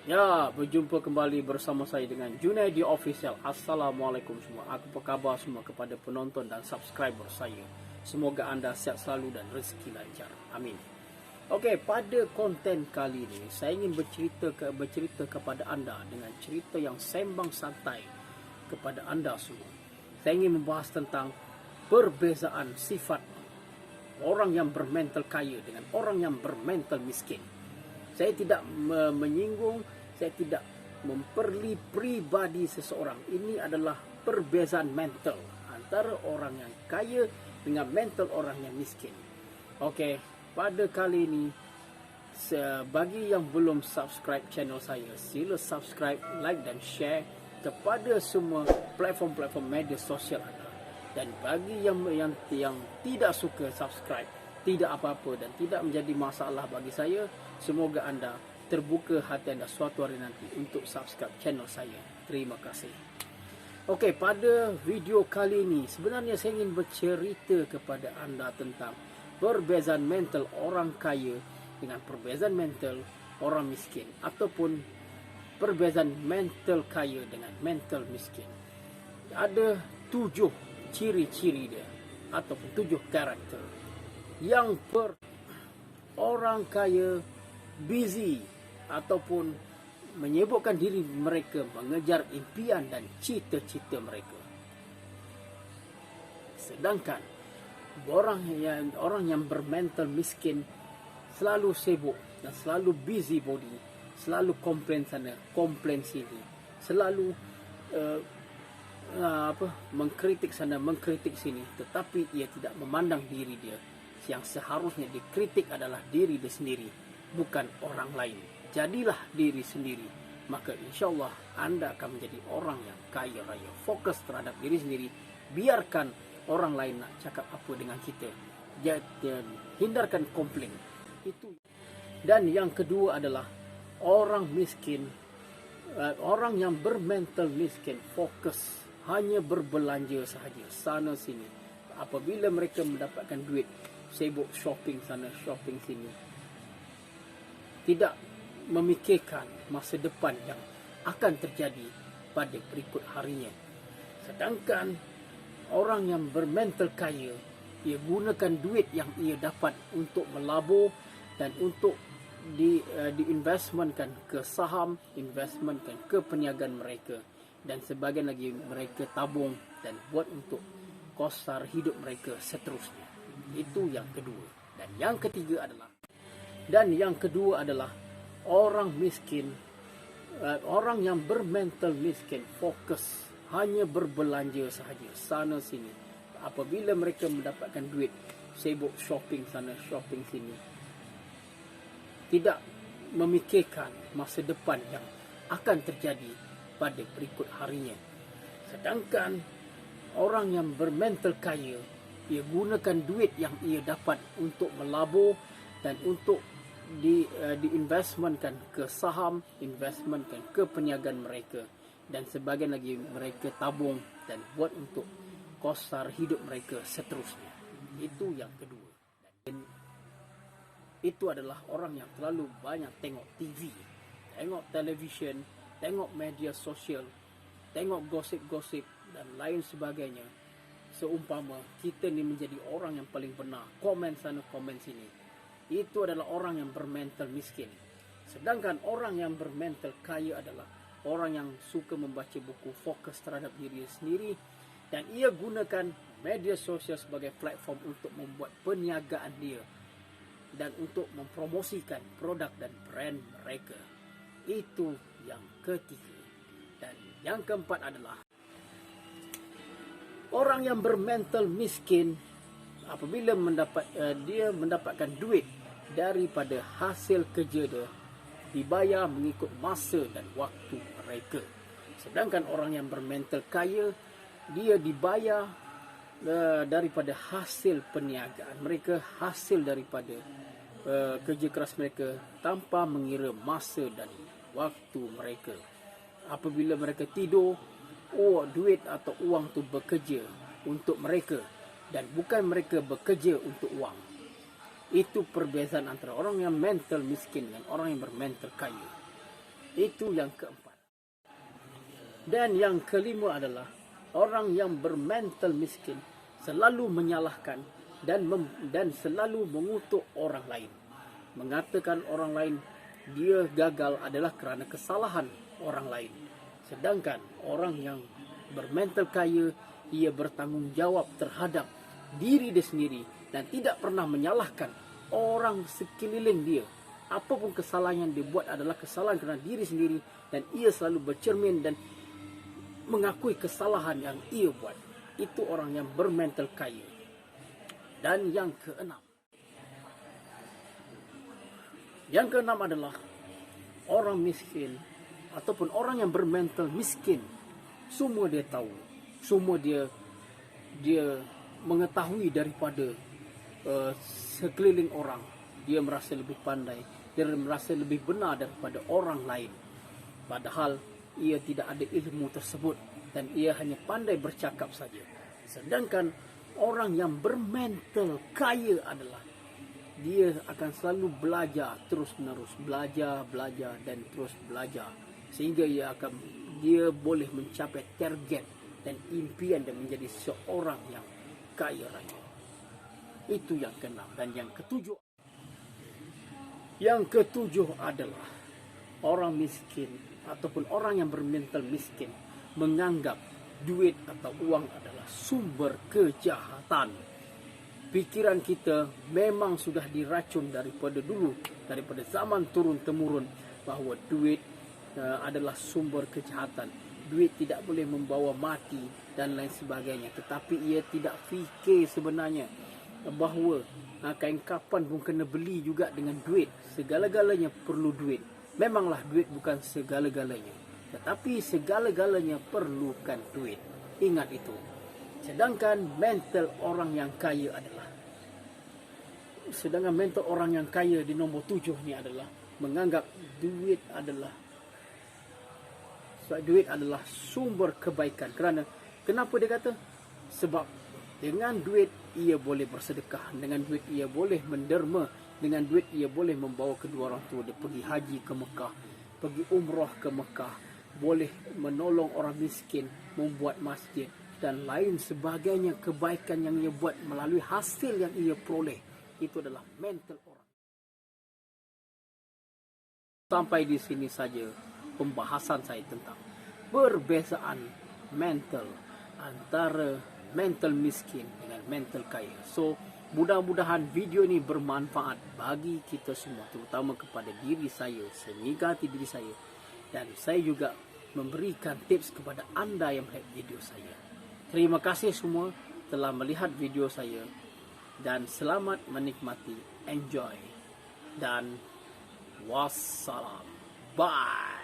Ya, berjumpa kembali bersama saya dengan Junaidi Official. Assalamualaikum semua. Apa khabar semua kepada penonton dan subscriber saya. Semoga anda sihat selalu dan rezeki lancar. Amin. Okey, pada konten kali ini saya ingin bercerita kepada anda dengan cerita yang sembang santai kepada anda semua. Saya ingin membahas tentang perbezaan sifat orang yang bermental kaya dengan orang yang bermental miskin. Saya tidak menyinggung, saya tidak memperli pribadi seseorang. Ini adalah perbezaan mental antara orang yang kaya dengan mental orang yang miskin. Okey, pada kali ini, bagi yang belum subscribe channel saya, sila subscribe, like dan share kepada semua platform-platform media sosial anda. Dan bagi yang tidak suka subscribe, tidak apa-apa dan tidak menjadi masalah bagi saya, semoga anda terbuka hati anda suatu hari nanti untuk subscribe channel saya. Terima kasih. Okey, pada video kali ini sebenarnya saya ingin bercerita kepada anda tentang perbezaan mental orang kaya dengan perbezaan mental orang miskin, ataupun perbezaan mental kaya dengan mental miskin. Ada 7 ciri-ciri dia ataupun 7 karakter. Yang orang kaya busy ataupun menyibukkan diri mereka mengejar impian dan cita-cita mereka. Sedangkan orang yang bermental miskin selalu sibuk dan selalu busy body, selalu komplain sana, komplain sini, selalu mengkritik sana, mengkritik sini, tetapi ia tidak memandang diri dia. Yang seharusnya dikritik adalah diri dia sendiri, bukan orang lain. Jadilah diri sendiri, maka insyaAllah anda akan menjadi orang yang kaya raya. Fokus terhadap diri sendiri, biarkan orang lain nak cakap apa dengan kita. Hindarkan komplain. Itu. Dan yang kedua adalah orang miskin, orang yang bermental miskin, fokus hanya berbelanja sahaja, sana sini. Apabila mereka mendapatkan duit, sibuk shopping sana, shopping sini. Tidak memikirkan masa depan yang akan terjadi pada berikut harinya. Sedangkan orang yang bermental kaya, ia gunakan duit yang ia dapat untuk melabur dan untuk diinvestmentkan ke saham, investmentkan ke perniagaan mereka, dan sebagian lagi mereka tabung dan buat untuk kostar hidup mereka seterusnya. Itu yang kedua. Dan yang kedua adalah orang miskin, orang yang bermental miskin, fokus hanya berbelanja sahaja, sana sini. Apabila mereka mendapatkan duit, sibuk shopping sana, shopping sini. Tidak memikirkan masa depan yang akan terjadi pada berikut harinya. Sedangkan orang yang bermental kaya, ia gunakan duit yang ia dapat untuk melabur dan untuk diinvestmentkan ke saham, investmentkan ke perniagaan mereka, dan sebagian lagi mereka tabung dan buat untuk kostar hidup mereka seterusnya. Itu yang kedua. Dan itu adalah orang yang terlalu banyak tengok TV, tengok televisyen, tengok media sosial, tengok gosip-gosip dan lain sebagainya. Seumpama kita ni menjadi orang yang paling benar, komen sana, komen sini. Itu adalah orang yang bermental miskin. Sedangkan orang yang bermental kaya adalah orang yang suka membaca buku, fokus terhadap diri sendiri, dan ia gunakan media sosial sebagai platform untuk membuat perniagaan dia dan untuk mempromosikan produk dan brand mereka. Itu yang ketiga. Dan yang keempat adalah orang yang bermental miskin, apabila dia mendapatkan duit daripada hasil kerja dia, dibayar mengikut masa dan waktu mereka. Sedangkan orang yang bermental kaya, dia dibayar daripada hasil perniagaan mereka, hasil daripada kerja keras mereka, tanpa mengira masa dan waktu mereka. Apabila mereka tidur, duit atau uang tu bekerja untuk mereka dan bukan mereka bekerja untuk uang. Itu perbezaan antara orang yang mental miskin dan orang yang bermental kaya. Itu yang keempat. Dan yang kelima adalah orang yang bermental miskin selalu menyalahkan dan selalu mengutuk orang lain. Mengatakan orang lain dia gagal adalah kerana kesalahan orang lain. Sedangkan orang yang bermental kaya, ia bertanggungjawab terhadap diri dia sendiri dan tidak pernah menyalahkan orang sekeliling dia. Apapun kesalahan yang dia buat adalah kesalahan kerana diri sendiri, dan ia selalu bercermin dan mengakui kesalahan yang ia buat. Itu orang yang bermental kaya. Dan yang keenam. Yang keenam adalah orang miskin ataupun orang yang bermental miskin. Semua dia tahu. Semua dia mengetahui daripada sekeliling orang. Dia merasa lebih pandai. Dia merasa lebih benar daripada orang lain. Padahal ia tidak ada ilmu tersebut dan ia hanya pandai bercakap saja. Sedangkan orang yang bermental kaya adalah dia akan selalu belajar terus-menerus, belajar dan terus belajar sehingga dia boleh mencapai target dan impian dan menjadi seorang yang kaya raya. Itu yang keenam. Dan yang ketujuh. Yang ketujuh adalah orang miskin ataupun orang yang bermental miskin menganggap duit atau uang adalah sumber kejahatan. Pikiran kita memang sudah diracun daripada dulu, daripada zaman turun-temurun, bahawa duit adalah sumber kejahatan. Duit tidak boleh membawa mati dan lain sebagainya. Tetapi ia tidak fikir sebenarnya bahawa kain kapan pun kena beli juga dengan duit. Segala-galanya perlu duit. Memanglah duit bukan segala-galanya, tetapi segala-galanya perlukan duit. Ingat itu. Sedangkan mental orang yang kaya di nombor 7 ni adalah menganggap duit adalah sumber kebaikan. Kenapa dia kata? Sebab dengan duit ia boleh bersedekah, dengan duit ia boleh menderma, dengan duit ia boleh membawa kedua orang tua dia pergi haji ke Mekah, pergi umrah ke Mekah, boleh menolong orang miskin, membuat masjid dan lain sebagainya kebaikan yang ia buat melalui hasil yang ia peroleh. Itu adalah mental orang. Sampai di sini saja pembahasan saya tentang perbezaan mental antara mental miskin dengan mental kaya. So, mudah-mudahan video ini bermanfaat bagi kita semua, terutama kepada diri saya, sehingga hati diri saya. Dan saya juga memberikan tips kepada anda yang melihat video saya. Terima kasih semua telah melihat video saya. Dan selamat menikmati. Enjoy. Dan wassalam. Bye.